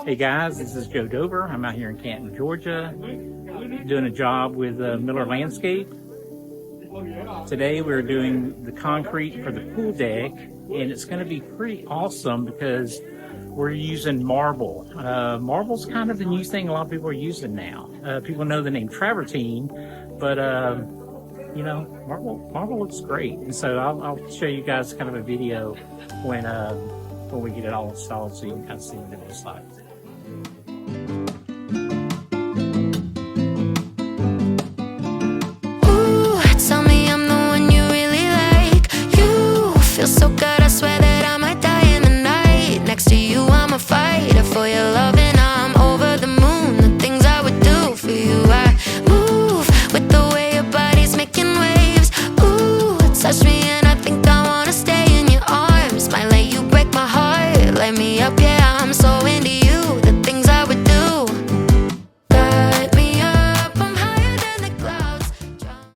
Hey guys, this is Joe Dover. I'm out here in Canton, Georgia, doing a job with Miller Landscape. Today we're doing the concrete for the pool deck, and it's going to be pretty awesome because we're using marble. Marble's kind of the new thing a lot of people are using now. People know the name travertine, but you know, marble looks great. And so I'll show you guys kind of a video when we get it all installed, so you can kind of see what it looks like. Ooh, tell me I'm the one you really like. You feel so good.